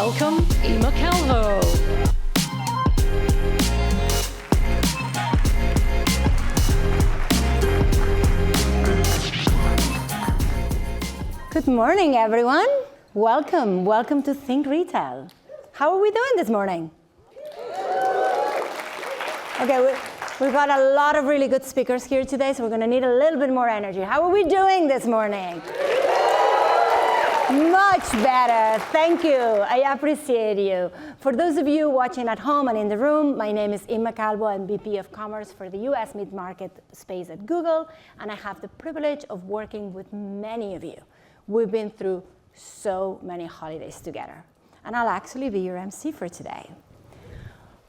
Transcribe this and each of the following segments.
Welcome, Emma Calvo. Good morning, everyone. Welcome to Think Retail. How are we doing this morning? Okay, we've got a lot of really good speakers here today, so we're going to need a little bit more energy. How are we doing this morning? Much better. Thank you. I appreciate you. For those of you watching at home and in the room, my name is Emma Calvo. I'm VP of Commerce for the US mid-market space at Google, and I have the privilege of working with many of you. We've been through so many holidays together, and I'll actually be your MC for today.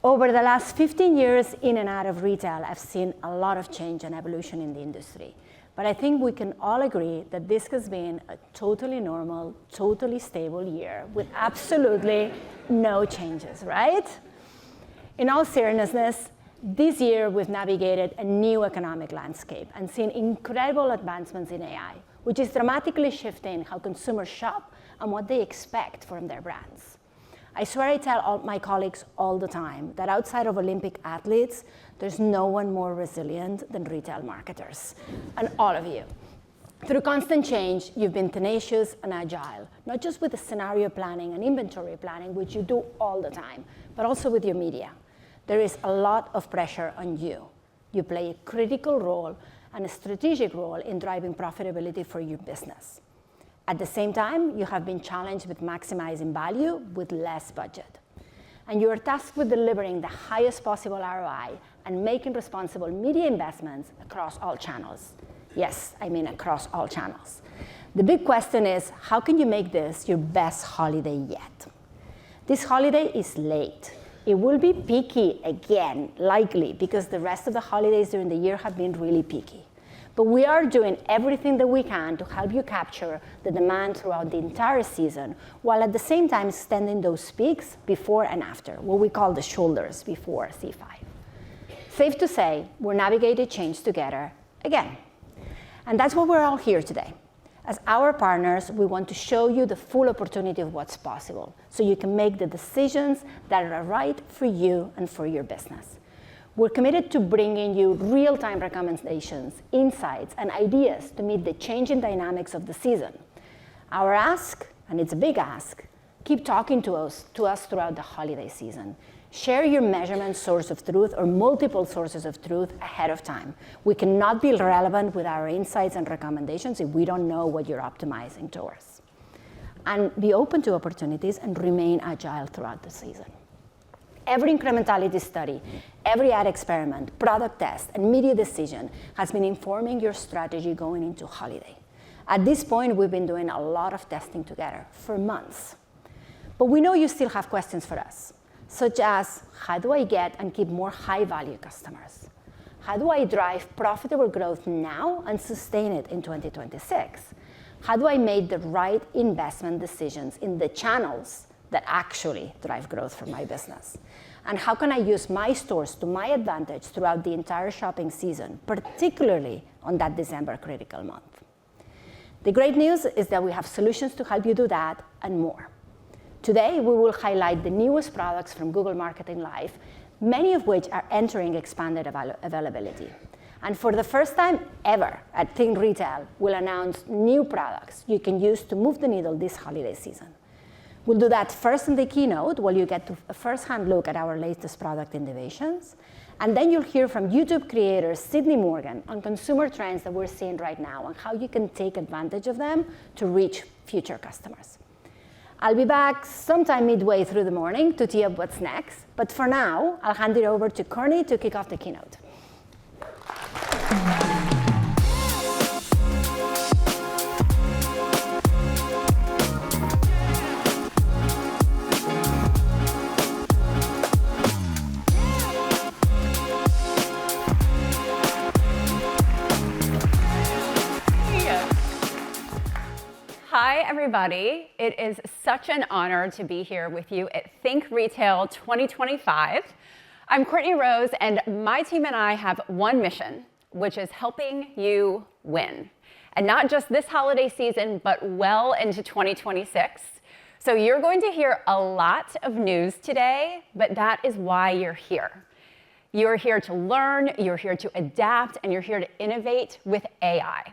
Over the last 15 years in and out of retail, I've seen a lot of change and evolution in the industry. But I think we can all agree that this has been a totally normal, totally stable year with absolutely no changes, right? In all seriousness, this year we've navigated a new economic landscape and seen incredible advancements in AI, which is dramatically shifting how consumers shop and what they expect from their brands. I swear I tell all my colleagues all the time that outside of Olympic athletes, there's no one more resilient than retail marketers, and all of you. Through constant change, you've been tenacious and agile, not just with the scenario planning and inventory planning, which you do all the time, but also with your media. There is a lot of pressure on you. You play a critical role and a strategic role in driving profitability for your business. At the same time, you have been challenged with maximizing value with less budget. And you are tasked with delivering the highest possible ROI and making responsible media investments across all channels. Yes, I mean across all channels. The big question is, how can you make this your best holiday yet? This holiday is late. It will be peaky again, likely, because the rest of the holidays during the year have been really peaky. But we are doing everything that we can to help you capture the demand throughout the entire season, while at the same time extending those peaks before and after, what we call the shoulders before C5. Safe to say, we're navigating change together again. And that's why we're all here today. As our partners, we want to show you the full opportunity of what's possible, so you can make the decisions that are right for you and for your business. We're committed to bringing you real-time recommendations, insights, and ideas to meet the changing dynamics of the season. Our ask, and it's a big ask, keep talking to us throughout the holiday season. Share your measurement source of truth or multiple sources of truth ahead of time. We cannot be relevant with our insights and recommendations if we don't know what you're optimizing towards. And be open to opportunities and remain agile throughout the season. Every incrementality study, every ad experiment, product test, and media decision has been informing your strategy going into holiday. At this point, we've been doing a lot of testing together for months. But we know you still have questions for us, such as, how do I get and keep more high-value customers? How do I drive profitable growth now and sustain it in 2026? How do I make the right investment decisions in the channels that actually drive growth for my business? And how can I use my stores to my advantage throughout the entire shopping season, particularly on that December critical month? The great news is that we have solutions to help you do that and more. Today, we will highlight the newest products from Google Marketing Live, many of which are entering expanded availability. And for the first time ever at Think Retail, we'll announce new products you can use to move the needle this holiday season. We'll do that first in the keynote, where you get a first-hand look at our latest product innovations. And then you'll hear from YouTube creator Sydney Morgan on consumer trends that we're seeing right now and how you can take advantage of them to reach future customers. I'll be back sometime midway through the morning to tee up what's next. But for now, I'll hand it over to Courtney to kick off the keynote. Hi, everybody. It is such an honor to be here with you at Think Retail 2025. I'm Courtney Rose, and my team and I have one mission, which is helping you win. And not just this holiday season, but well into 2026. So you're going to hear a lot of news today, but that is why you're here. You're here to learn, you're here to adapt, and you're here to innovate with AI.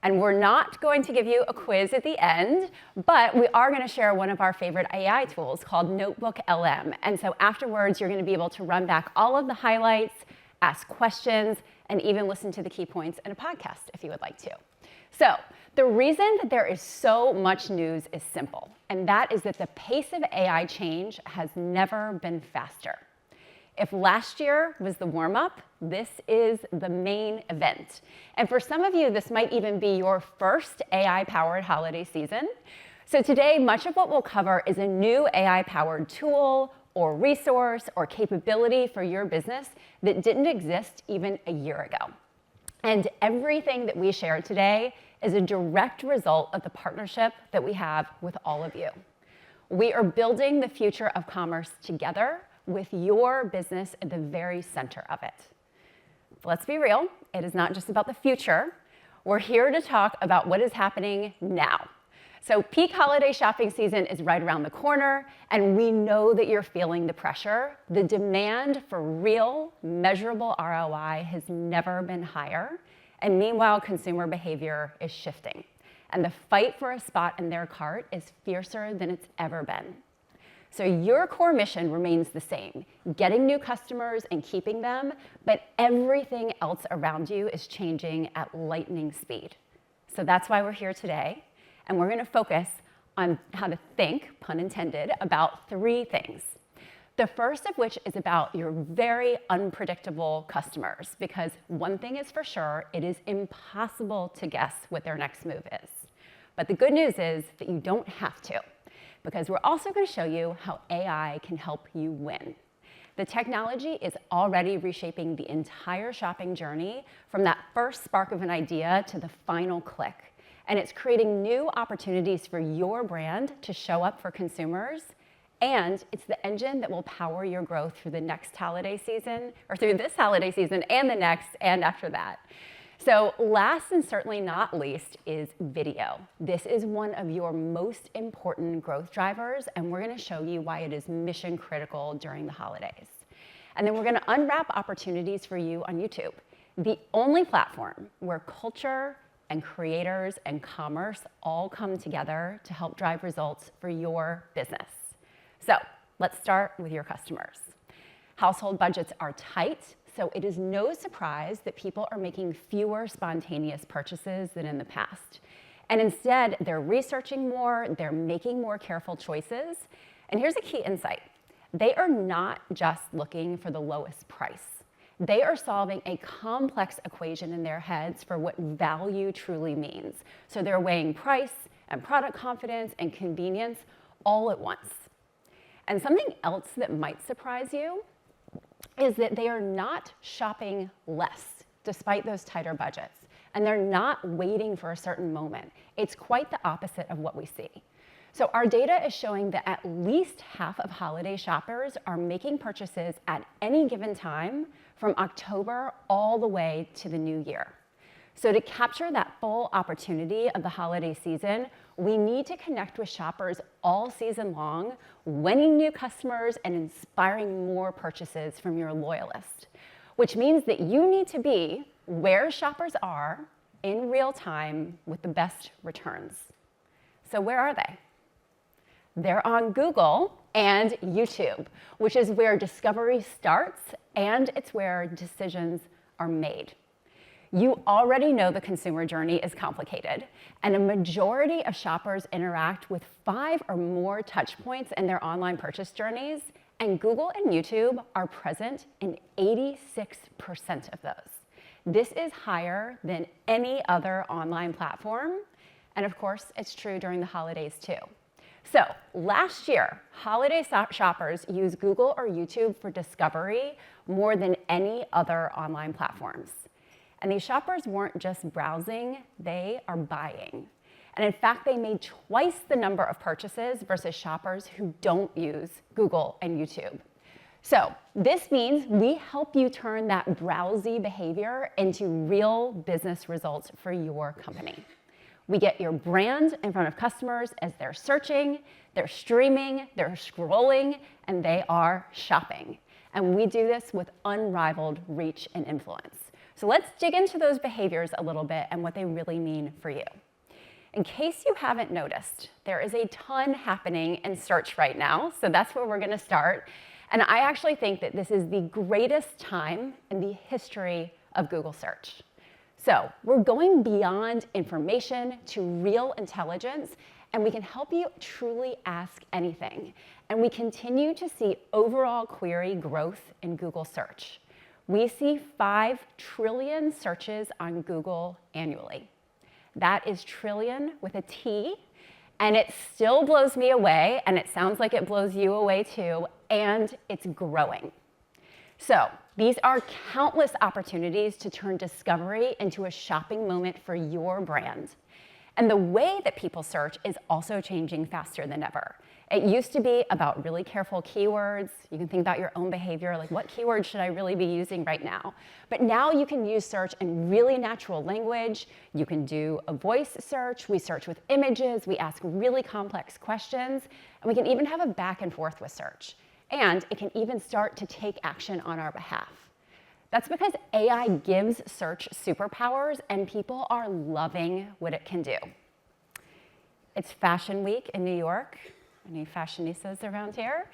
And we're not going to give you a quiz at the end, but we are going to share one of our favorite AI tools called Notebook LM. And so afterwards, you're going to be able to run back all of the highlights, ask questions, and even listen to the key points in a podcast if you would like to. So the reason that there is so much news is simple, and that is that the pace of AI change has never been faster. If last year was the warm-up, this is the main event. And for some of you, this might even be your first AI-powered holiday season. So today, much of what we'll cover is a new AI-powered tool or resource or capability for your business that didn't exist even a year ago. And everything that we share today is a direct result of the partnership that we have with all of you. We are building the future of commerce together with your business at the very center of it. Let's be real, it is not just about the future. We're here to talk about what is happening now. So peak holiday shopping season is right around the corner, and we know that you're feeling the pressure. The demand for real, measurable ROI has never been higher, and meanwhile, consumer behavior is shifting. And the fight for a spot in their cart is fiercer than it's ever been. So your core mission remains the same, getting new customers and keeping them, but everything else around you is changing at lightning speed. So that's why we're here today, and we're going to focus on how to think, pun intended, about three things. The first of which is about your very unpredictable customers, because one thing is for sure, it is impossible to guess what their next move is. But the good news is that you don't have to, because we're also going to show you how AI can help you win. The technology is already reshaping the entire shopping journey from that first spark of an idea to the final click. And it's creating new opportunities for your brand to show up for consumers. And it's the engine that will power your growth through the next holiday season, or through this holiday season and the next and after that. So last and certainly not least is video. This is one of your most important growth drivers, and we're going to show you why it is mission critical during the holidays. And then we're going to unwrap opportunities for you on YouTube, the only platform where culture and creators and commerce all come together to help drive results for your business. So let's start with your customers. Household budgets are tight, so it is no surprise that people are making fewer spontaneous purchases than in the past. And instead, they're researching more, they're making more careful choices. And here's a key insight. They are not just looking for the lowest price. They are solving a complex equation in their heads for what value truly means. So they're weighing price and product confidence and convenience all at once. And something else that might surprise you is that they are not shopping less despite those tighter budgets. And they're not waiting for a certain moment. It's quite the opposite of what we see. So our data is showing that at least half of holiday shoppers are making purchases at any given time from October all the way to the new year. So to capture that full opportunity of the holiday season, we need to connect with shoppers all season long, winning new customers and inspiring more purchases from your loyalists, which means that you need to be where shoppers are in real time with the best returns. So where are they? They're on Google and YouTube, which is where discovery starts and it's where decisions are made. You already know the consumer journey is complicated, and a majority of shoppers interact with 5 or more touch points in their online purchase journeys, and Google and YouTube are present in 86% of those. This is higher than any other online platform, and of course, it's true during the holidays too. So last year, holiday shoppers used Google or YouTube for discovery more than any other online platforms. And these shoppers weren't just browsing, they are buying. And in fact, they made twice the number of purchases versus shoppers who don't use Google and YouTube. So this means we help you turn that browsy behavior into real business results for your company. We get your brand in front of customers as they're searching, they're streaming, they're scrolling, and they are shopping. And we do this with unrivaled reach and influence. So let's dig into those behaviors a little bit and what they really mean for you. In case you haven't noticed, there is a ton happening in search right now, so that's where we're gonna start. And I actually think that this is the greatest time in the history of Google search. So we're going beyond information to real intelligence, and we can help you truly ask anything. And we continue to see overall query growth in Google search. We see 5 trillion searches on Google annually. That is trillion with a T, and it still blows me away, and it sounds like it blows you away too, and it's growing. So these are countless opportunities to turn discovery into a shopping moment for your brand. And the way that people search is also changing faster than ever. It used to be about really careful keywords. You can think about your own behavior, like what keywords should I really be using right now? But now you can use search in really natural language. You can do a voice search. We search with images. We ask really complex questions. And we can even have a back and forth with search. And it can even start to take action on our behalf. That's because AI gives search superpowers, and people are loving what it can do. It's Fashion Week in New York. Any fashionistas around here?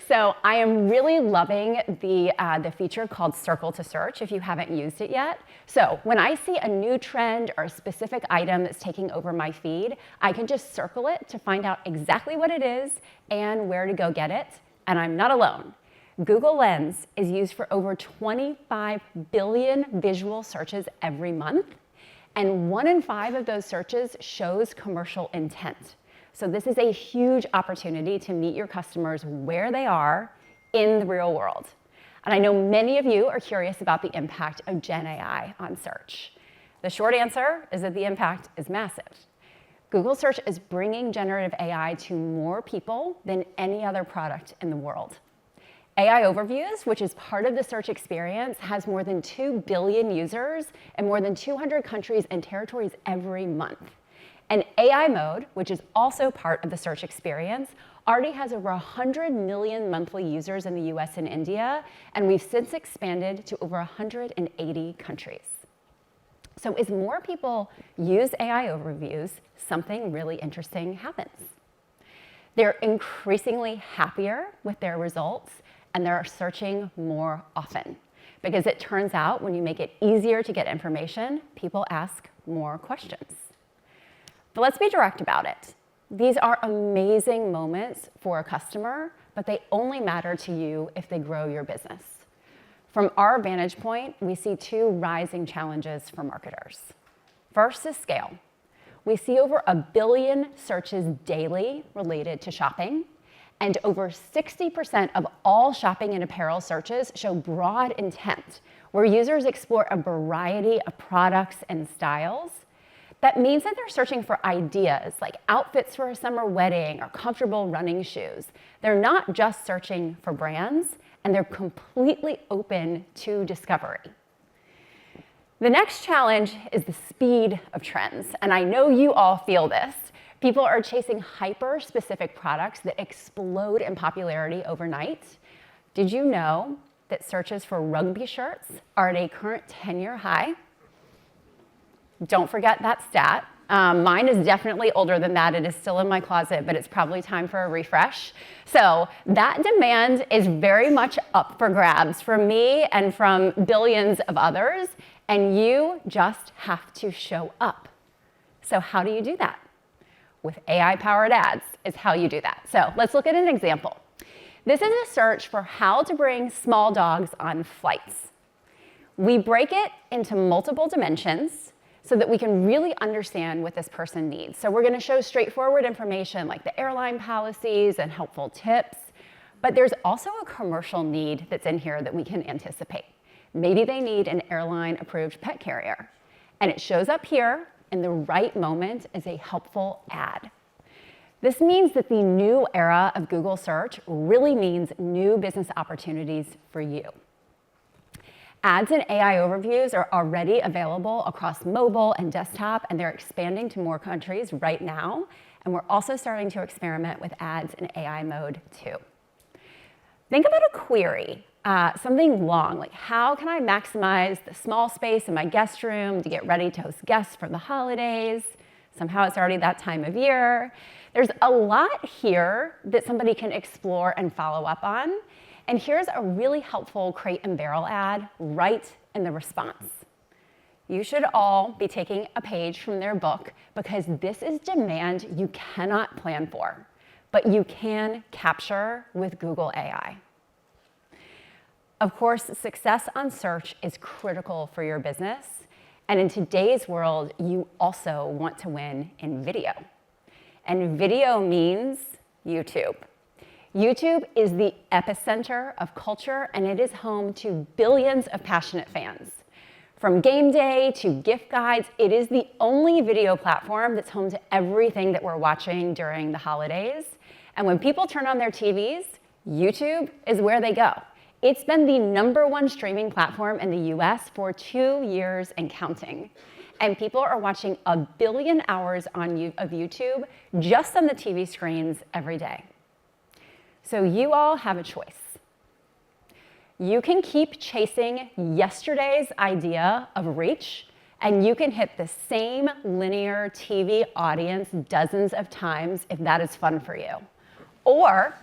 So I am really loving the feature called Circle to Search, if you haven't used it yet. So when I see a new trend or a specific item that's taking over my feed, I can just circle it to find out exactly what it is and where to go get it. And I'm not alone. Google Lens is used for over 25 billion visual searches every month, and 1 in 5 of those searches shows commercial intent. So this is a huge opportunity to meet your customers where they are in the real world. And I know many of you are curious about the impact of Gen AI on search. The short answer is that the impact is massive. Google Search is bringing generative AI to more people than any other product in the world. AI Overviews, which is part of the search experience, has more than 2 billion users in more than 200 countries and territories every month. And AI Mode, which is also part of the search experience, already has over 100 million monthly users in the US and India, and we've since expanded to over 180 countries. So as more people use AI Overviews, something really interesting happens. They're increasingly happier with their results, and they're searching more often. Because it turns out when you make it easier to get information, people ask more questions. But let's be direct about it. These are amazing moments for a customer, but they only matter to you if they grow your business. From our vantage point, we see 2 rising challenges for marketers. First is scale. We see over 1 billion searches daily related to shopping, and over 60% of all shopping and apparel searches show broad intent, where users explore a variety of products and styles. That means that they're searching for ideas like outfits for a summer wedding or comfortable running shoes. They're not just searching for brands, and they're completely open to discovery. The next challenge is the speed of trends, and I know you all feel this. People are chasing hyper-specific products that explode in popularity overnight. Did you know that searches for rugby shirts are at a current 10-year high? Don't forget that stat. Mine is definitely older than that. It is still in my closet, but it's probably time for a refresh. So that demand is very much up for grabs from me and from billions of others, and you just have to show up. So how do you do that? With AI-powered ads is how you do that. So let's look at an example. This is a search for how to bring small dogs on flights. We break it into multiple dimensions so that we can really understand what this person needs. So we're going to show straightforward information like the airline policies and helpful tips, but there's also a commercial need that's in here that we can anticipate. Maybe they need an airline-approved pet carrier, and it shows up here in the right moment as a helpful ad. This means that the new era of Google search really means new business opportunities for you. Ads and AI overviews are already available across mobile and desktop, and they're expanding to more countries right now. And we're also starting to experiment with ads in AI mode too. Think about a query, something long, like how can I maximize the small space in my guest room to get ready to host guests for the holidays? Somehow it's already that time of year. There's a lot here that somebody can explore and follow up on. And here's a really helpful Crate and Barrel ad right in the response. You should all be taking a page from their book because this is demand you cannot plan for, but you can capture with Google AI. Of course, success on search is critical for your business. And in today's world, you also want to win in video. And video means YouTube. YouTube is the epicenter of culture, and it is home to billions of passionate fans. From game day to gift guides, it is the only video platform that's home to everything that we're watching during the holidays. And when people turn on their TVs, YouTube is where they go. It's been the #1 streaming platform in the US for 2 years and counting. And people are watching 1 billion hours of YouTube just on the TV screens every day. So you all have a choice. You can keep chasing yesterday's idea of reach, and you can hit the same linear TV audience dozens of times if that is fun for you. Or,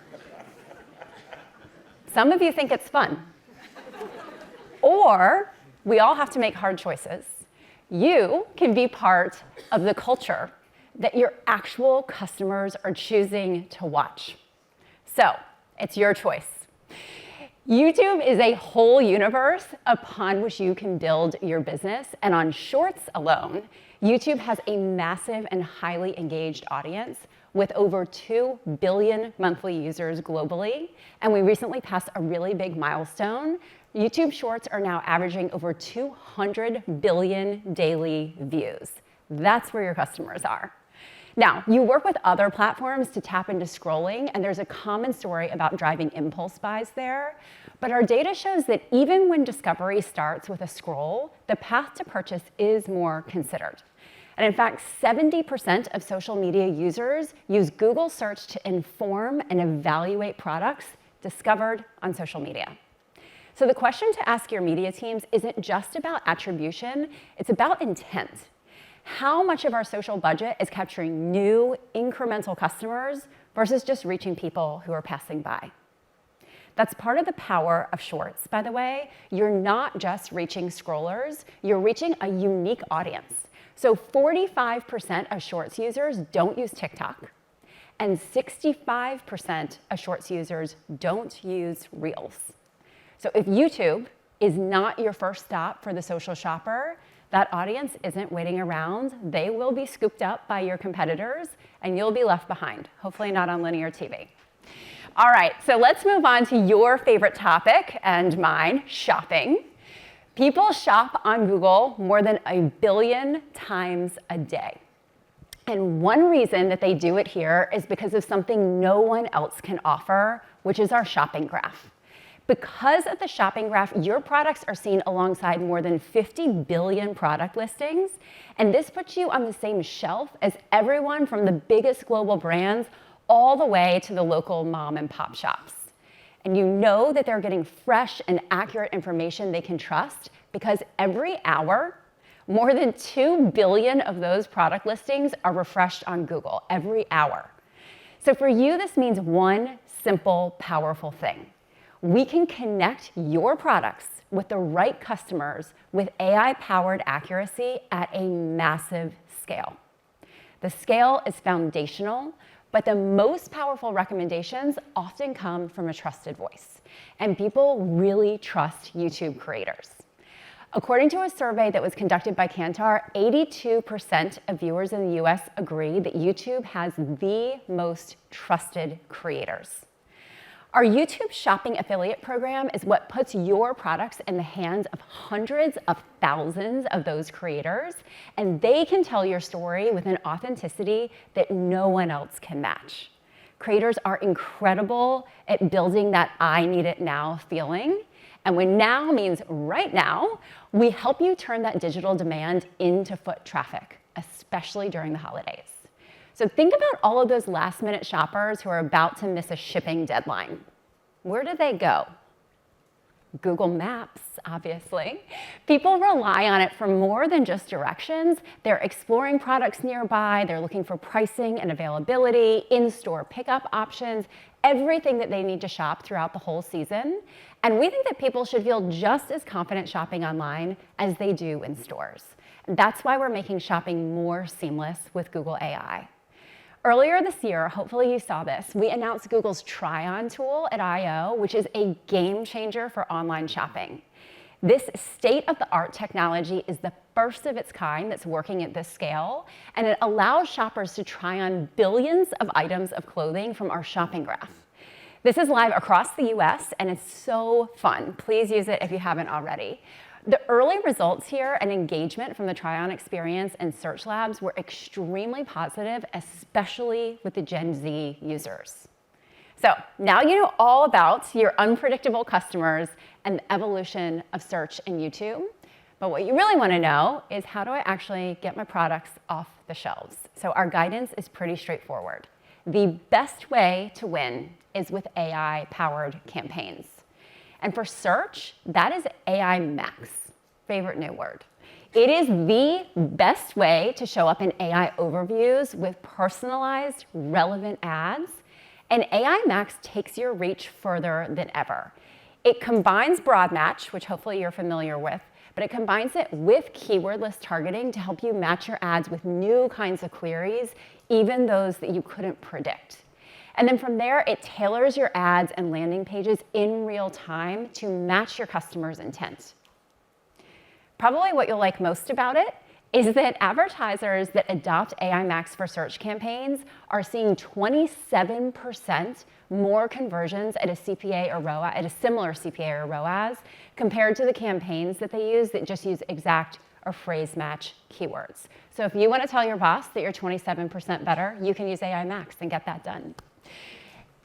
some of you think it's fun. Or, we all have to make hard choices. You can be part of the culture that your actual customers are choosing to watch. So, it's your choice. YouTube is a whole universe upon which you can build your business, and on Shorts alone, YouTube has a massive and highly engaged audience with over 2 billion monthly users globally, and we recently passed a really big milestone. YouTube Shorts are now averaging over 200 billion daily views. That's where your customers are. Now, you work with other platforms to tap into scrolling, and there's a common story about driving impulse buys there. But our data shows that even when discovery starts with a scroll, the path to purchase is more considered. And in fact, 70% of social media users use Google search to inform and evaluate products discovered on social media. So the question to ask your media teams isn't just about attribution, it's about intent. How much of our social budget is capturing new, incremental customers versus just reaching people who are passing by? That's part of the power of Shorts, by the way. You're not just reaching scrollers, you're reaching a unique audience. So 45% of Shorts users don't use TikTok, and 65% of Shorts users don't use Reels. So if YouTube is not your first stop for the social shopper, that audience isn't waiting around. They will be scooped up by your competitors, and you'll be left behind, hopefully not on linear TV. All right, so let's move on to your favorite topic and mine, shopping. People shop on Google more than 1 billion times a day. And one reason that they do it here is because of something no one else can offer, which is our shopping graph. Because of the shopping graph, your products are seen alongside more than 50 billion product listings, and this puts you on the same shelf as everyone from the biggest global brands all the way to the local mom and pop shops. And you know that they're getting fresh and accurate information they can trust because every hour, more than 2 billion of those product listings are refreshed on Google every hour. So for you, this means one simple, powerful thing. We can connect your products with the right customers with AI-powered accuracy at a massive scale. The scale is foundational, but the most powerful recommendations often come from a trusted voice, and people really trust YouTube creators. According to a survey that was conducted by Kantar, 82% of viewers in the US agree that YouTube has the most trusted creators. Our YouTube Shopping Affiliate Program is what puts your products in the hands of hundreds of thousands of those creators, and they can tell your story with an authenticity that no one else can match. Creators are incredible at building that I need it now feeling, And when now means right now, we help you turn that digital demand into foot traffic, especially during the holidays. So think about all of those last-minute shoppers who are about to miss a shipping deadline. Where do they go? Google Maps, obviously. People rely on it for more than just directions. They're exploring products nearby. They're looking for pricing and availability, in-store pickup options, everything that they need to shop throughout the whole season. And we think that people should feel just as confident shopping online as they do in stores. And that's why we're making shopping more seamless with Google AI. Earlier this year, hopefully you saw this, we announced Google's Try-On tool at I/O, which is a game changer for online shopping. This state-of-the-art technology is the first of its kind that's working at this scale, and it allows shoppers to try on billions of items of clothing from our shopping graph. This is live across the US, and it's so fun. Please use it if you haven't already. The early results here and engagement from the Try-On experience and Search Labs were extremely positive, especially with the Gen Z users. So now you know all about your unpredictable customers and the evolution of search and YouTube. But what you really want to know is, how do I actually get my products off the shelves? So our guidance is pretty straightforward. The best way to win is with AI-powered campaigns. And for search, that is AI Max, favorite new word. It is the best way to show up in AI overviews with personalized, relevant ads. And AI Max takes your reach further than ever. It combines broad match, which hopefully you're familiar with, but it combines it with keywordless targeting to help you match your ads with new kinds of queries, even those that you couldn't predict. And then from there, it tailors your ads and landing pages in real time to match your customers' intent. Probably what you'll like most about it is that advertisers that adopt AI Max for search campaigns are seeing 27% more conversions at a CPA or ROAS, at a similar CPA or ROAS, compared to the campaigns that they use that just use exact or phrase match keywords. So if you want to tell your boss that you're 27% better, you can use AI Max and get that done.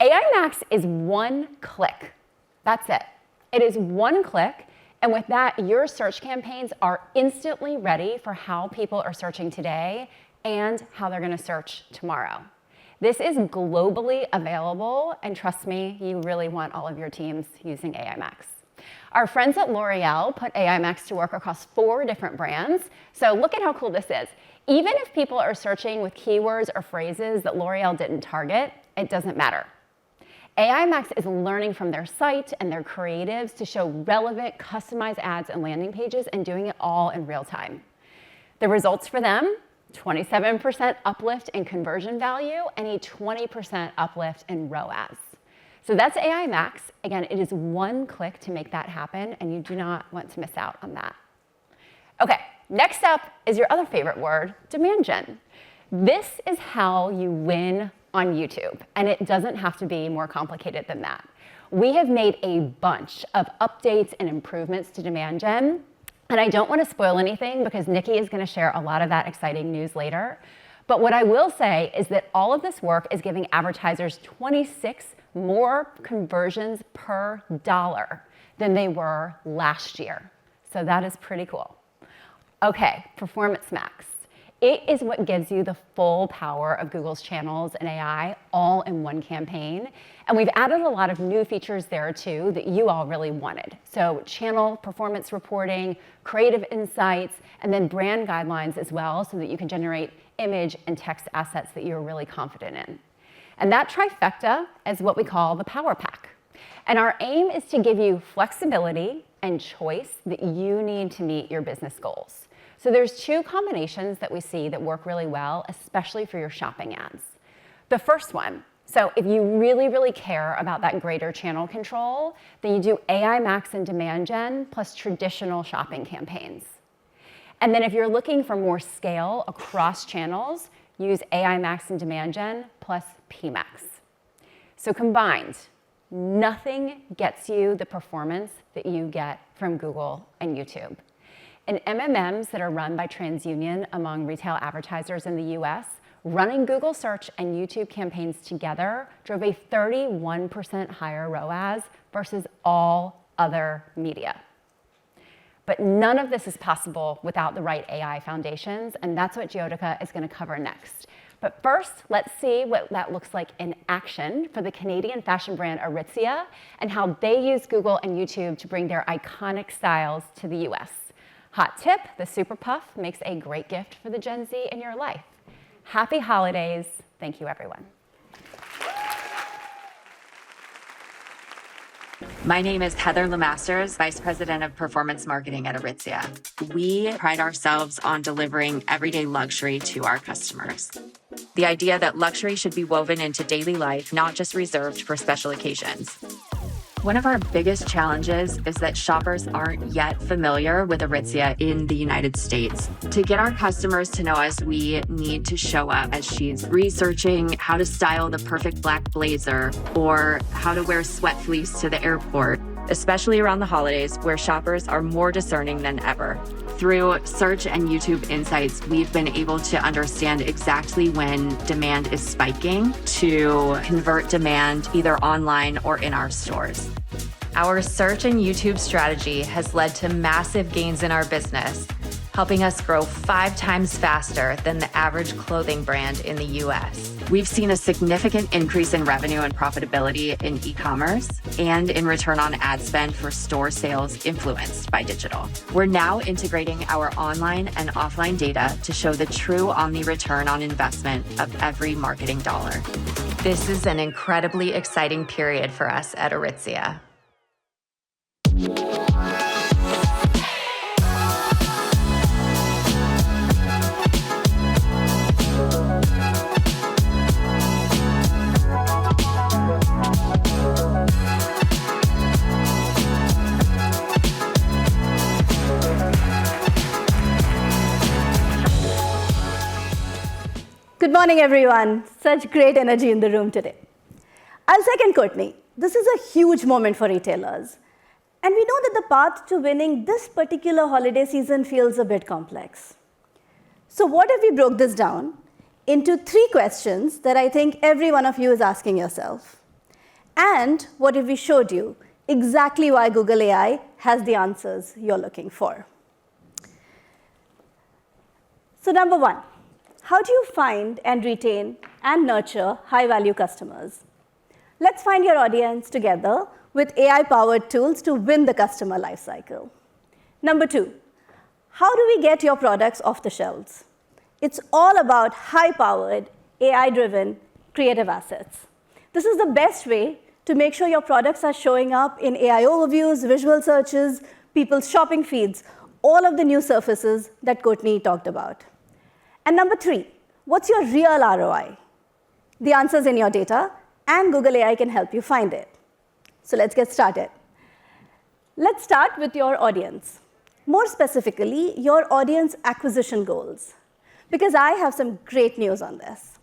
AI Max is one click. That's it. It is one click, and with that, your search campaigns are instantly ready for how people are searching today and how they're going to search tomorrow. This is globally available, and trust me, you really want all of your teams using AI Max. Our friends at L'Oreal put AI Max to work across 4 different brands, so look at how cool this is. Even if people are searching with keywords or phrases that L'Oreal didn't target, it doesn't matter. AI Max is learning from their site and their creatives to show relevant, customized ads and landing pages, and doing it all in real time. The results for them: 27% uplift in conversion value and a 20% uplift in ROAS. So that's AI Max. Again, it is one click to make that happen, and you do not want to miss out on that. Okay, next up is your other favorite word, demand gen. This is how you win on YouTube, and it doesn't have to be more complicated than that. We have made a bunch of updates and improvements to demand gen, and I don't want to spoil anything because Nikki is going to share a lot of that exciting news later. But what I will say is that all of this work is giving advertisers 26 more conversions per dollar than they were last year. So that is pretty cool. Okay, Performance Max. It is what gives you the full power of Google's channels and AI all in one campaign. And we've added a lot of new features there too that you all really wanted. So channel performance reporting, creative insights, and then brand guidelines as well, so that you can generate image and text assets that you're really confident in. And that trifecta is what we call the Power Pack. And our aim is to give you flexibility and choice that you need to meet your business goals. So there's 2 combinations that we see that work really well, especially for your shopping ads. The first one, so if you really, really care about that greater channel control, then you do AI Max and Demand Gen plus traditional shopping campaigns. And then if you're looking for more scale across channels, use AI Max and Demand Gen plus PMax. So combined, nothing gets you the performance that you get from Google and YouTube. And MMMs that are run by TransUnion among retail advertisers in the US, running Google search and YouTube campaigns together drove a 31% higher ROAS versus all other media. But none of this is possible without the right AI foundations, and that's what Jyotika is going to cover next. But first, let's see what that looks like in action for the Canadian fashion brand Aritzia and how they use Google and YouTube to bring their iconic styles to the US. Hot tip, the Super Puff makes a great gift for the Gen Z in your life. Happy holidays. Thank you, everyone. My name is Heather Lemasters, Vice President of Performance Marketing at Aritzia. We pride ourselves on delivering everyday luxury to our customers. The idea that luxury should be woven into daily life, not just reserved for special occasions. One of our biggest challenges is that shoppers aren't yet familiar with Aritzia in the United States. To get our customers to know us, we need to show up as she's researching how to style the perfect black blazer or how to wear sweat fleece to the airport, especially around the holidays where shoppers are more discerning than ever. Through search and YouTube insights, we've been able to understand exactly when demand is spiking to convert demand either online or in our stores. Our search and YouTube strategy has led to massive gains in our business, helping us grow 5 times faster than the average clothing brand in the US. We've seen a significant increase in revenue and profitability in e-commerce and in return on ad spend for store sales influenced by digital. We're now integrating our online and offline data to show the true omni return on investment of every marketing dollar. This is an incredibly exciting period for us at Aritzia. Good morning, everyone. Such great energy in the room today. I'll second Courtney. This is a huge moment for retailers. And we know that the path to winning this particular holiday season feels a bit complex. So what if we broke this down into 3 questions that I think every one of you is asking yourself? And what if we showed you exactly why Google AI has the answers you're looking for? So number 1. How do you find and retain and nurture high-value customers? Let's find your audience together with AI-powered tools to win the customer lifecycle. Number 2, how do we get your products off the shelves? It's all about high-powered, AI-driven creative assets. This is the best way to make sure your products are showing up in AI overviews, visual searches, people's shopping feeds, all of the new surfaces that Courtney talked about. And number 3, what's your real ROI? The answer's in your data, and Google AI can help you find it. So let's get started. Let's start with your audience. More specifically, your audience acquisition goals, because I have some great news on this.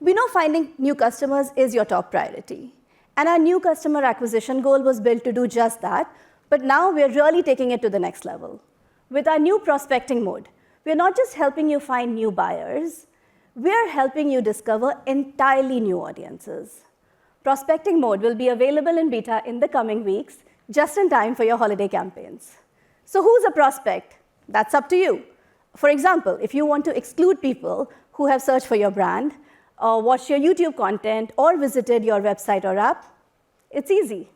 We know finding new customers is your top priority, and our new customer acquisition goal was built to do just that, but now we're really taking it to the next level. With our new prospecting mode, we're not just helping you find new buyers, we're helping you discover entirely new audiences. Prospecting mode will be available in beta in the coming weeks, just in time for your holiday campaigns. So who's a prospect? That's up to you. For example, if you want to exclude people who have searched for your brand, or watched your YouTube content, or visited your website or app, it's easy.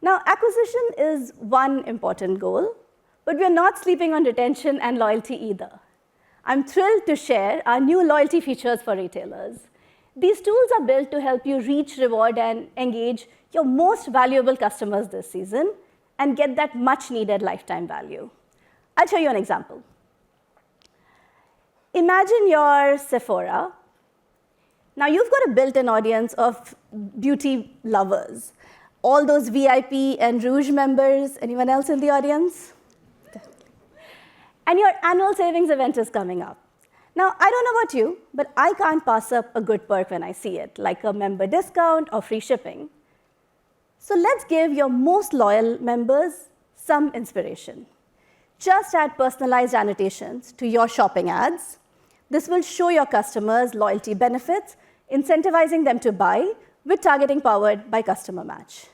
Now, acquisition is one important goal, but we're not sleeping on retention and loyalty either. I'm thrilled to share our new loyalty features for retailers. These tools are built to help you reach, reward, and engage your most valuable customers this season and get that much-needed lifetime value. I'll show you an example. Imagine you're Sephora. Now, you've got a built-in audience of beauty lovers. All those VIP and Rouge members. Anyone else in the audience? And your annual savings event is coming up. Now, I don't know about you, but I can't pass up a good perk when I see it, like a member discount or free shipping. So let's give your most loyal members some inspiration. Just add personalized annotations to your shopping ads. This will show your customers loyalty benefits, incentivizing them to buy with targeting powered by Customer Match.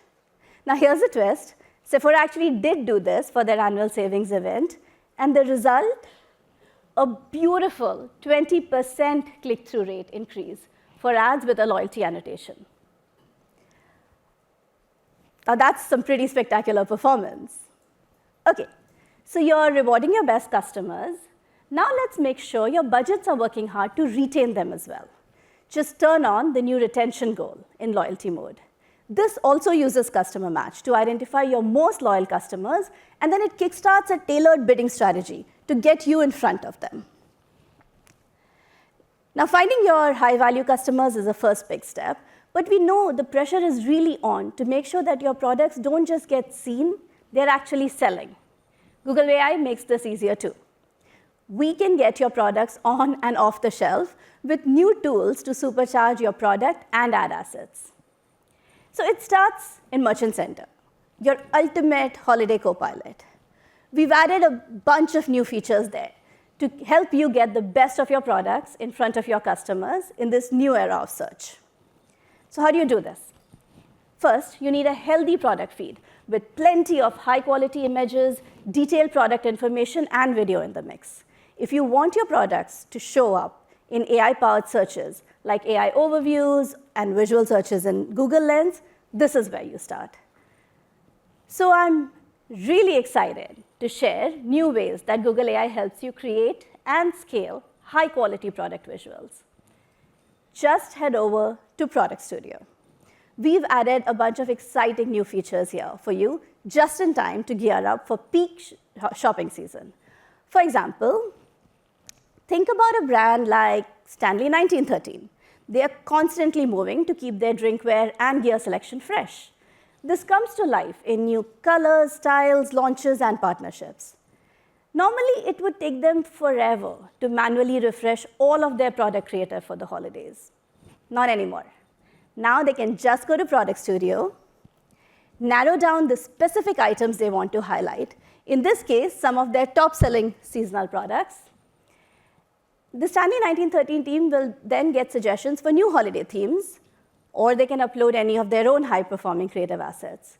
Now, here's a twist. Sephora actually did do this for their annual savings event, and the result, a beautiful 20% click-through rate increase for ads with a loyalty annotation. Now, that's some pretty spectacular performance. OK, so you're rewarding your best customers. Now let's make sure your budgets are working hard to retain them as well. Just turn on the new retention goal in loyalty mode. This also uses customer match to identify your most loyal customers, and then it kickstarts a tailored bidding strategy to get you in front of them. Now, finding your high-value customers is a first big step, but we know the pressure is really on to make sure that your products don't just get seen, they're actually selling. Google AI makes this easier too. We can get your products on and off the shelf with new tools to supercharge your product and ad assets. So it starts in Merchant Center, your ultimate holiday copilot. We've added a bunch of new features there to help you get the best of your products in front of your customers in this new era of search. So how do you do this? First, you need a healthy product feed with plenty of high-quality images, detailed product information, and video in the mix. If you want your products to show up in AI-powered searches, like AI overviews and visual searches in Google Lens, this is where you start. So I'm really excited to share new ways that Google AI helps you create and scale high-quality product visuals. Just head over to Product Studio. We've added a bunch of exciting new features here for you just in time to gear up for peak shopping season. For example, think about a brand like Stanley 1913. They are constantly moving to keep their drinkware and gear selection fresh. This comes to life in new colors, styles, launches, and partnerships. Normally, it would take them forever to manually refresh all of their product creative for the holidays. Not anymore. Now they can just go to Product Studio, narrow down the specific items they want to highlight, in this case, some of their top-selling seasonal products. The Stanley 1913 team will then get suggestions for new holiday themes, or they can upload any of their own high-performing creative assets.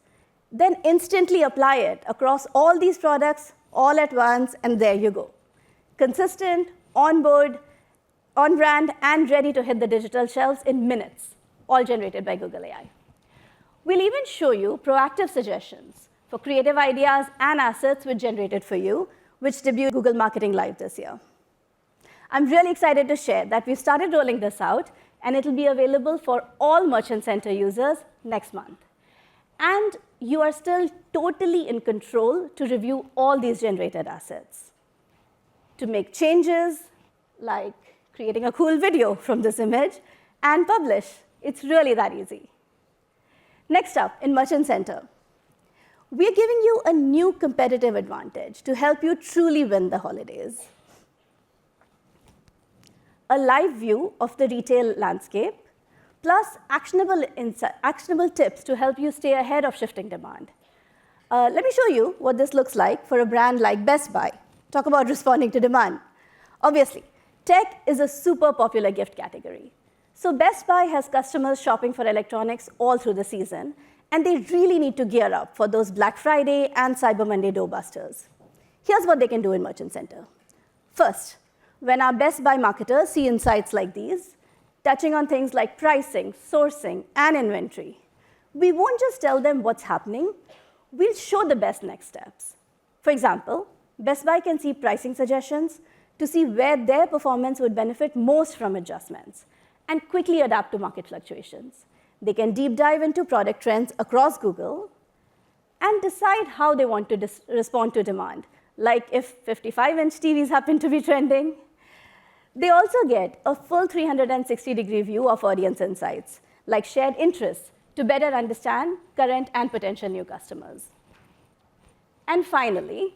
Then instantly apply it across all these products all at once, and there you go. Consistent, on board, on brand, and ready to hit the digital shelves in minutes, all generated by Google AI. We'll even show you proactive suggestions for creative ideas and assets which generated for you, which debuted Google Marketing Live this year. I'm really excited to share that we've started rolling this out, and it'll be available for all Merchant Center users next month. And you are still totally in control to review all these generated assets. To make changes, like creating a cool video from this image, and publish. It's really that easy. Next up, in Merchant Center, we're giving you a new competitive advantage to help you truly win the holidays. A live view of the retail landscape, plus actionable tips to help you stay ahead of shifting demand. Let me show you what this looks like for a brand like Best Buy. Talk about responding to demand. Obviously, tech is a super popular gift category. So Best Buy has customers shopping for electronics all through the season, and they really need to gear up for those Black Friday and Cyber Monday doorbusters. Here's what they can do in Merchant Center. First, when our Best Buy marketers see insights like these, touching on things like pricing, sourcing, and inventory, we won't just tell them what's happening, we'll show the best next steps. For example, Best Buy can see pricing suggestions to see where their performance would benefit most from adjustments and quickly adapt to market fluctuations. They can deep dive into product trends across Google and decide how they want to respond to demand, like if 55-inch TVs happen to be trending. They also get a full 360-degree view of audience insights, like shared interests, to better understand current and potential new customers. And finally,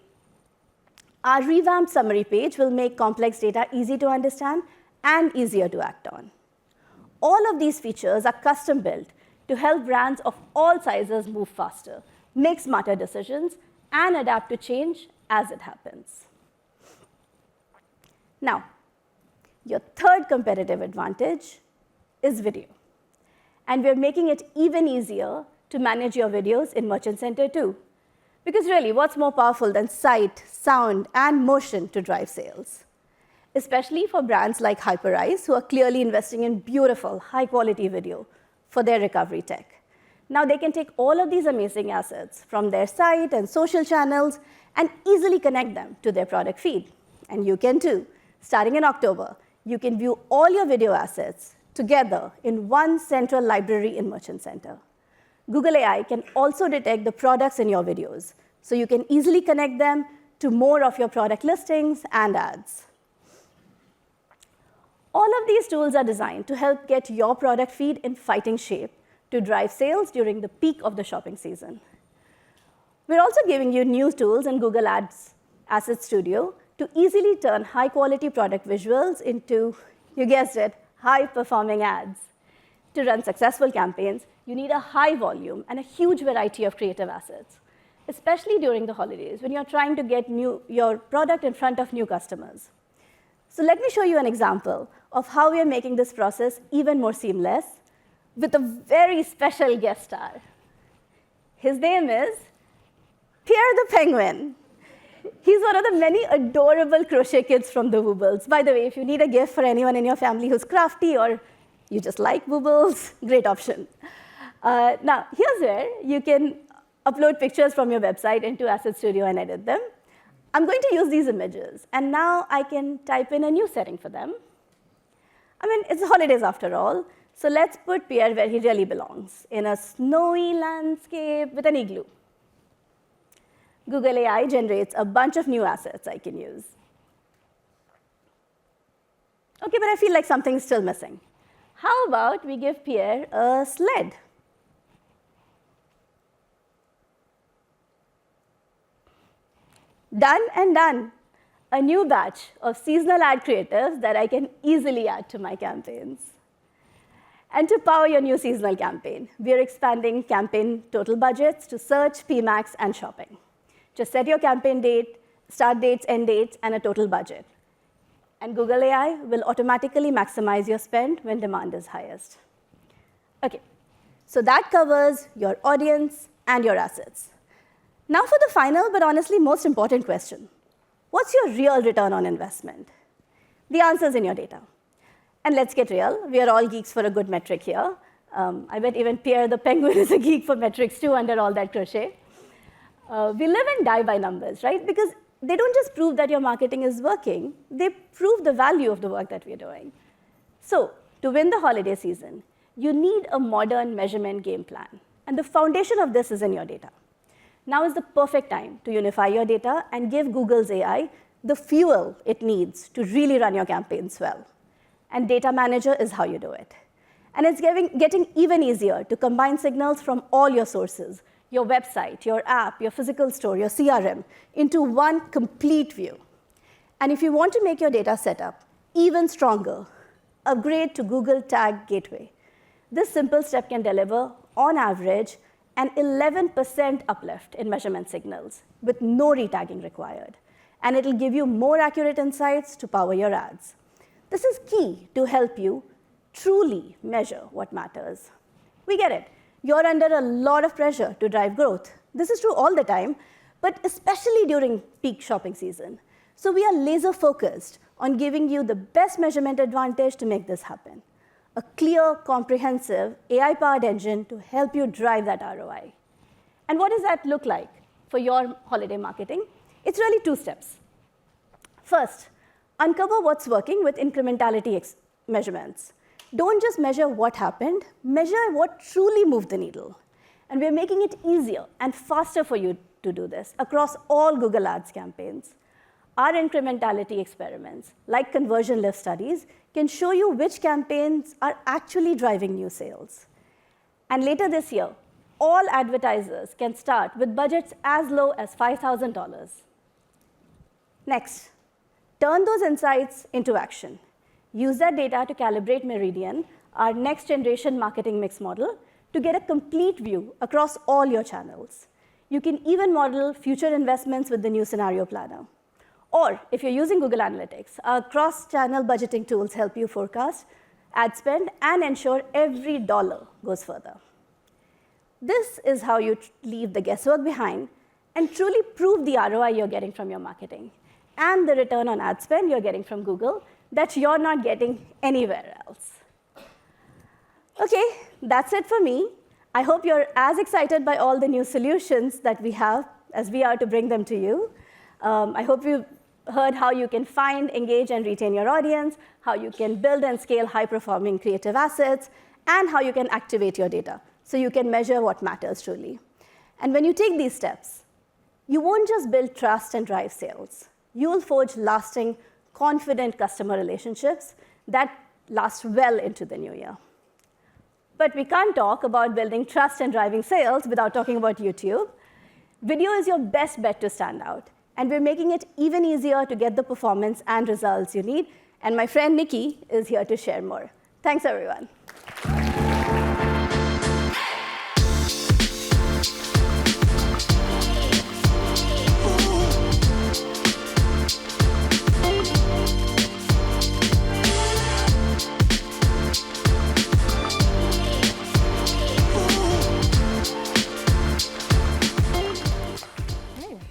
our revamped summary page will make complex data easy to understand and easier to act on. All of these features are custom-built to help brands of all sizes move faster, make smarter decisions, and adapt to change as it happens. Now, your third competitive advantage is video. And we're making it even easier to manage your videos in Merchant Center too. Because really, what's more powerful than sight, sound, and motion to drive sales? Especially for brands like Hyperice, who are clearly investing in beautiful, high-quality video for their recovery tech. Now they can take all of these amazing assets from their site and social channels and easily connect them to their product feed. And you can too. Starting in October, you can view all your video assets together in one central library in Merchant Center. Google AI can also detect the products in your videos, so you can easily connect them to more of your product listings and ads. All of these tools are designed to help get your product feed in fighting shape to drive sales during the peak of the shopping season. We're also giving you new tools in Google Ads Asset Studio to easily turn high-quality product visuals into, you guessed it, high-performing ads. To run successful campaigns, you need a high volume and a huge variety of creative assets, especially during the holidays when you're trying to get your product in front of new customers. So let me show you an example of how we are making this process even more seamless with a very special guest star. His name is Pierre the Penguin. He's one of the many adorable crochet kids from the Woobles. By the way, if you need a gift for anyone in your family who's crafty or you just like Woobles, great option. Now, here's where you can upload pictures from your website into Asset Studio and edit them. I'm going to use these images, and now I can type in a new setting for them. I mean, it's the holidays after all, so let's put Pierre where he really belongs, in a snowy landscape with an igloo. Google AI generates a bunch of new assets I can use. OK, but I feel like something's still missing. How about we give Pierre a sled? Done and done. A new batch of seasonal ad creatives that I can easily add to my campaigns. And to power your new seasonal campaign, we are expanding campaign total budgets to search, PMax, and shopping. Just set your campaign date, start dates, end dates, and a total budget. And Google AI will automatically maximize your spend when demand is highest. OK, so that covers your audience and your assets. Now for the final, but honestly most important question. What's your real return on investment? The answer's in your data. And let's get real. We are all geeks for a good metric here. I bet even Pierre the Penguin is a geek for metrics too under all that crochet. We live and die by numbers, right? Because they don't just prove that your marketing is working, they prove the value of the work that we're doing. So to win the holiday season, you need a modern measurement game plan. And the foundation of this is in your data. Now is the perfect time to unify your data and give Google's AI the fuel it needs to really run your campaigns well. And Data Manager is how you do it. And it's getting even easier to combine signals from all your sources, your website, your app, your physical store, your CRM, into one complete view. And if you want to make your data setup even stronger, upgrade to Google Tag Gateway. This simple step can deliver, on average, an 11% uplift in measurement signals with no retagging required. And it'll give you more accurate insights to power your ads. This is key to help you truly measure what matters. We get it. You're under a lot of pressure to drive growth. This is true all the time, but especially during peak shopping season. So we are laser focused on giving you the best measurement advantage to make this happen. A clear, comprehensive, AI-powered engine to help you drive that ROI. And what does that look like for your holiday marketing? It's really 2 steps. First, uncover what's working with incrementality measurements. Don't just measure what happened, measure what truly moved the needle. And we're making it easier and faster for you to do this across all Google Ads campaigns. Our incrementality experiments, like conversion lift studies, can show you which campaigns are actually driving new sales. And later this year, all advertisers can start with budgets as low as $5,000. Next, turn those insights into action. Use that data to calibrate Meridian, our next-generation marketing mix model, to get a complete view across all your channels. You can even model future investments with the new scenario planner. Or if you're using Google Analytics, our cross-channel budgeting tools help you forecast ad spend and ensure every dollar goes further. This is how you leave the guesswork behind and truly prove the ROI you're getting from your marketing and the return on ad spend you're getting from Google that you're not getting anywhere else. OK, that's it for me. I hope you're as excited by all the new solutions that we have as we are to bring them to you. I hope you've heard how you can find, engage, and retain your audience, how you can build and scale high-performing creative assets, and how you can activate your data so you can measure what matters truly. And when you take these steps, you won't just build trust and drive sales. You will forge lasting, confident customer relationships that last well into the new year. But we can't talk about building trust and driving sales without talking about YouTube. Video is your best bet to stand out. And we're making it even easier to get the performance and results you need. And my friend Nikki is here to share more. Thanks, everyone.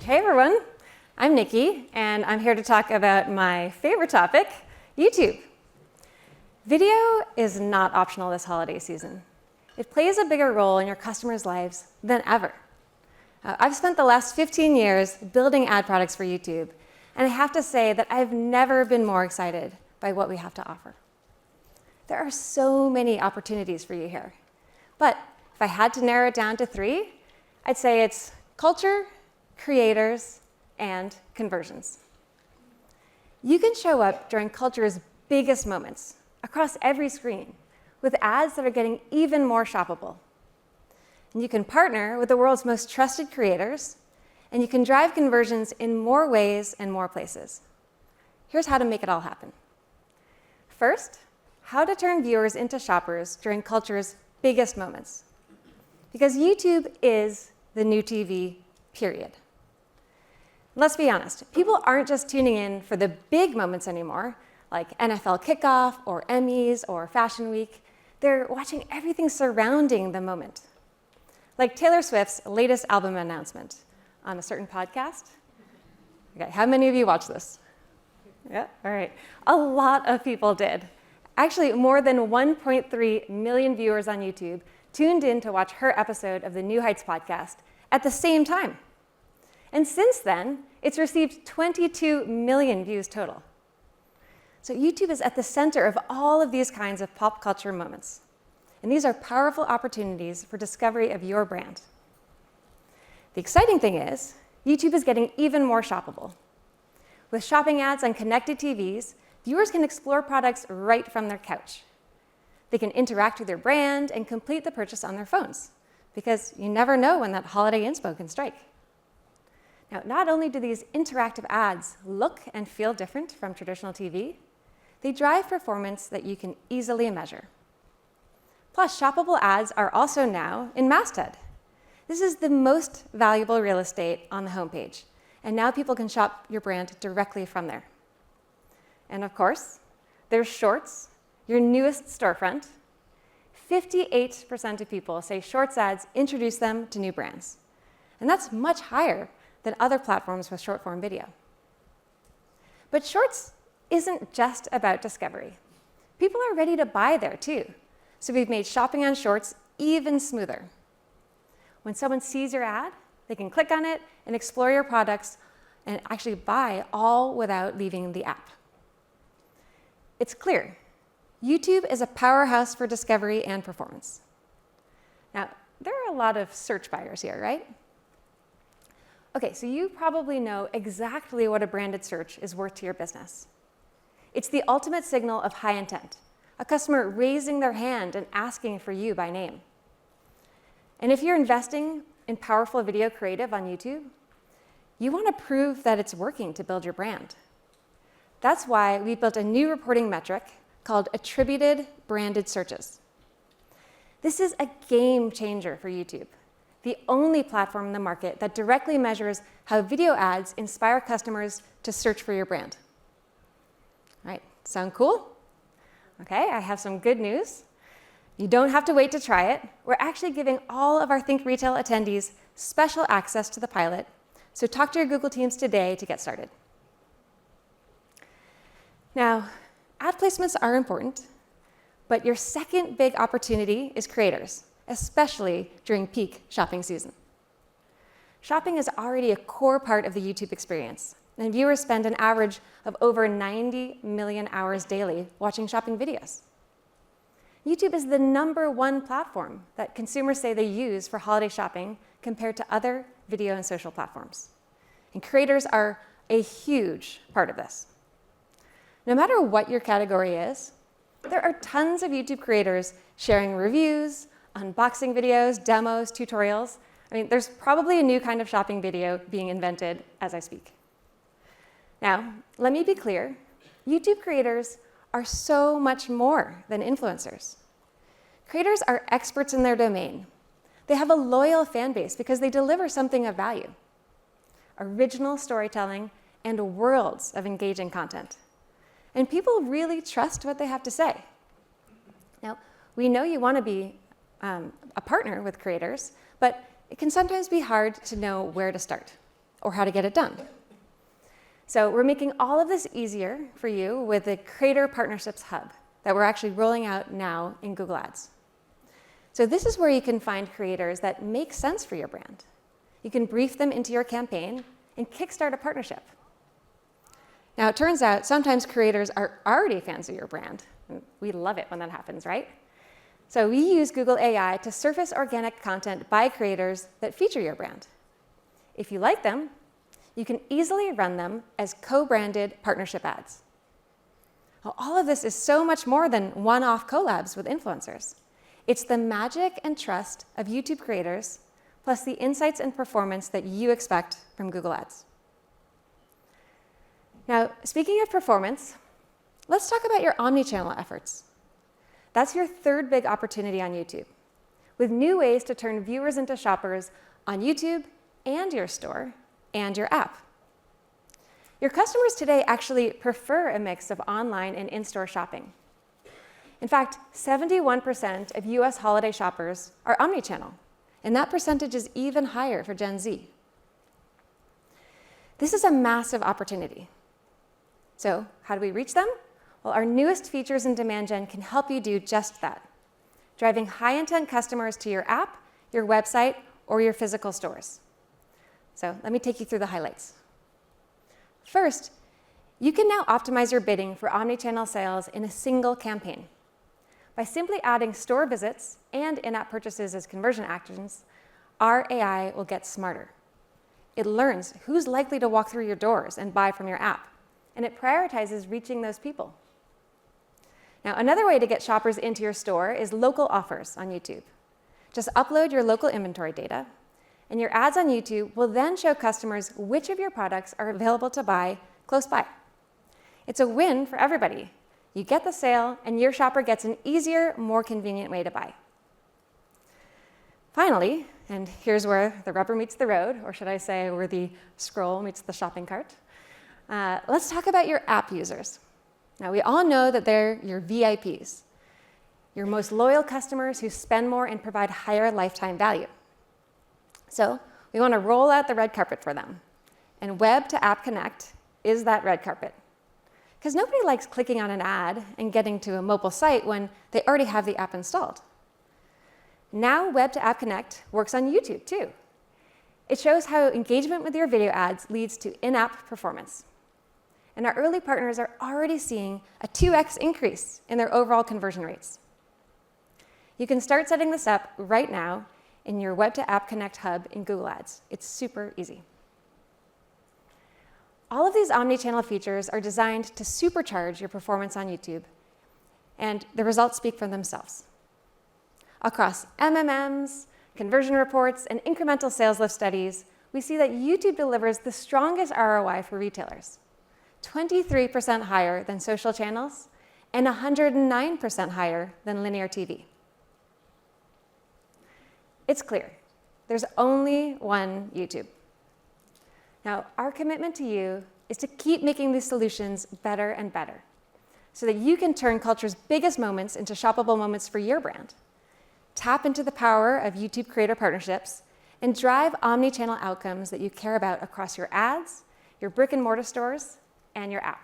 Hey everyone, I'm Nikki, and I'm here to talk about my favorite topic, YouTube. Video is not optional this holiday season. It plays a bigger role in your customers' lives than ever. I've spent the last 15 years building ad products for YouTube, and I have to say that I've never been more excited by what we have to offer. There are so many opportunities for you here. But if I had to narrow it down to 3, I'd say it's culture, creators, and conversions. You can show up during culture's biggest moments across every screen with ads that are getting even more shoppable. And you can partner with the world's most trusted creators, and you can drive conversions in more ways and more places. Here's how to make it all happen. First, how to turn viewers into shoppers during culture's biggest moments. Because YouTube is the new TV, period. Let's be honest, people aren't just tuning in for the big moments anymore, like NFL kickoff or Emmys or Fashion Week. They're watching everything surrounding the moment. Like Taylor Swift's latest album announcement on a certain podcast. Okay, how many of you watched this? Yeah, all right. A lot of people did. Actually, more than 1.3 million viewers on YouTube tuned in to watch her episode of the New Heights podcast at the same time. And since then, it's received 22 million views total. So YouTube is at the center of all of these kinds of pop culture moments. And these are powerful opportunities for discovery of your brand. The exciting thing is, YouTube is getting even more shoppable. With shopping ads on connected TVs, viewers can explore products right from their couch. They can interact with your brand and complete the purchase on their phones, because you never know when that holiday inspo can strike. Now, not only do these interactive ads look and feel different from traditional TV, they drive performance that you can easily measure. Plus, shoppable ads are also now in masthead. This is the most valuable real estate on the homepage, and now people can shop your brand directly from there. And of course, there's Shorts, your newest storefront. 58% of people say Shorts ads introduce them to new brands, and that's much higher than other platforms with short-form video. But Shorts isn't just about discovery. People are ready to buy there too. So we've made shopping on Shorts even smoother. When someone sees your ad, they can click on it and explore your products and actually buy all without leaving the app. It's clear. YouTube is a powerhouse for discovery and performance. Now, there are a lot of search buyers here, right? Okay, so you probably know exactly what a branded search is worth to your business. It's the ultimate signal of high intent, a customer raising their hand and asking for you by name. And if you're investing in powerful video creative on YouTube, you want to prove that it's working to build your brand. That's why we built a new reporting metric called attributed branded searches. This is a game changer for YouTube, the only platform in the market that directly measures how video ads inspire customers to search for your brand. All right, sound cool? Okay, I have some good news. You don't have to wait to try it. We're actually giving all of our Think Retail attendees special access to the pilot, so talk to your Google teams today to get started. Now, ad placements are important, but your second big opportunity is creators, especially during peak shopping season. Shopping is already a core part of the YouTube experience, and viewers spend an average of over 90 million hours daily watching shopping videos. YouTube is the #1 platform that consumers say they use for holiday shopping compared to other video and social platforms. And creators are a huge part of this. No matter what your category is, there are tons of YouTube creators sharing reviews, unboxing videos, demos, tutorials. I mean, there's probably a new kind of shopping video being invented as I speak. Now, let me be clear. YouTube creators are so much more than influencers. Creators are experts in their domain. They have a loyal fan base because they deliver something of value, original storytelling, and worlds of engaging content. And people really trust what they have to say. Now, we know you want to be a partner with creators, but it can sometimes be hard to know where to start or how to get it done. So we're making all of this easier for you with the Creator Partnerships Hub that we're actually rolling out now in Google Ads. So this is where you can find creators that make sense for your brand. You can brief them into your campaign and kickstart a partnership. Now, it turns out sometimes creators are already fans of your brand. We love it when that happens, right? So we use Google AI to surface organic content by creators that feature your brand. If you like them, you can easily run them as co-branded partnership ads. Well, all of this is so much more than one-off collabs with influencers. It's the magic and trust of YouTube creators, plus the insights and performance that you expect from Google Ads. Now, speaking of performance, let's talk about your omni-channel efforts. That's your third big opportunity on YouTube, with new ways to turn viewers into shoppers on YouTube and your store and your app. Your customers today actually prefer a mix of online and in-store shopping. In fact, 71% of US holiday shoppers are omni-channel, and that percentage is even higher for Gen Z. This is a massive opportunity. So how do we reach them? Well, our newest features in Demand Gen can help you do just that, driving high-intent customers to your app, your website, or your physical stores. So let me take you through the highlights. First, you can now optimize your bidding for omnichannel sales in a single campaign. By simply adding store visits and in-app purchases as conversion actions, our AI will get smarter. It learns who's likely to walk through your doors and buy from your app, and it prioritizes reaching those people. Now, another way to get shoppers into your store is local offers on YouTube. Just upload your local inventory data, and your ads on YouTube will then show customers which of your products are available to buy close by. It's a win for everybody. You get the sale, and your shopper gets an easier, more convenient way to buy. Finally, and here's where the rubber meets the road, or should I say where the scroll meets the shopping cart, let's talk about your app users. Now, we all know that they're your VIPs, your most loyal customers who spend more and provide higher lifetime value. So we want to roll out the red carpet for them. And Web to App Connect is that red carpet. Because nobody likes clicking on an ad and getting to a mobile site when they already have the app installed. Now Web to App Connect works on YouTube too. It shows how engagement with your video ads leads to in-app performance. And our early partners are already seeing a 2x increase in their overall conversion rates. You can start setting this up right now in your Web to App Connect hub in Google Ads. It's super easy. All of these omni-channel features are designed to supercharge your performance on YouTube, and the results speak for themselves. Across MMMs, conversion reports, and incremental sales lift studies, we see that YouTube delivers the strongest ROI for retailers, 23% higher than social channels, and 109% higher than linear TV. It's clear, there's only one YouTube. Now, our commitment to you is to keep making these solutions better and better. so that you can turn culture's biggest moments into shoppable moments for your brand. Tap into the power of YouTube creator partnerships and drive omni-channel outcomes that you care about across your ads, your brick and mortar stores, and your app.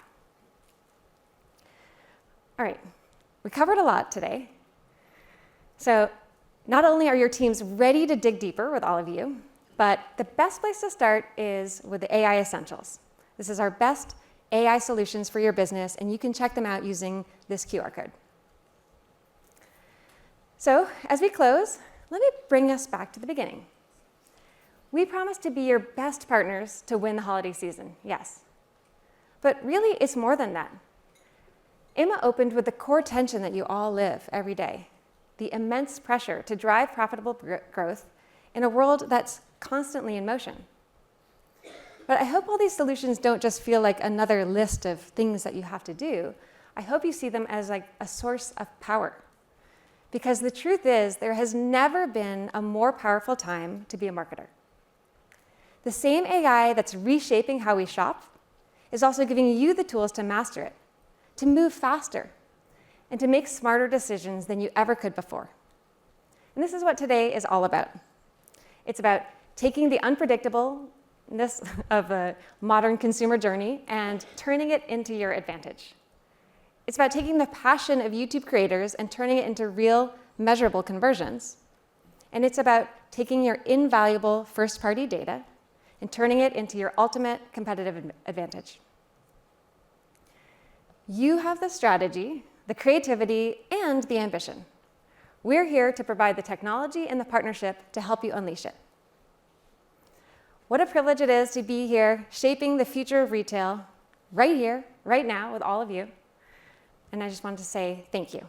All right, we covered a lot today. So not only are your teams ready to dig deeper with all of you, but the best place to start is with the AI Essentials. This is our best AI solutions for your business, and you can check them out using this QR code. So as we close, let me bring us back to the beginning. We promise to be your best partners to win the holiday season, yes. But really, it's more than that. Emma opened with the core tension that you all live every day, the immense pressure to drive profitable growth in a world that's constantly in motion. But I hope all these solutions don't just feel like another list of things that you have to do. I hope you see them as like a source of power. Because the truth is, there has never been a more powerful time to be a marketer. The same AI that's reshaping how we shop is also giving you the tools to master it, to move faster, and to make smarter decisions than you ever could before. And this is what today is all about. It's about taking the unpredictableness of a modern consumer journey and turning it into your advantage. It's about taking the passion of YouTube creators and turning it into real, measurable conversions. And it's about taking your invaluable first-party data and turning it into your ultimate competitive advantage. You have the strategy, the creativity, and the ambition. We're here to provide the technology and the partnership to help you unleash it. What a privilege it is to be here shaping the future of retail right here, right now, with all of you. And I just wanted to say thank you.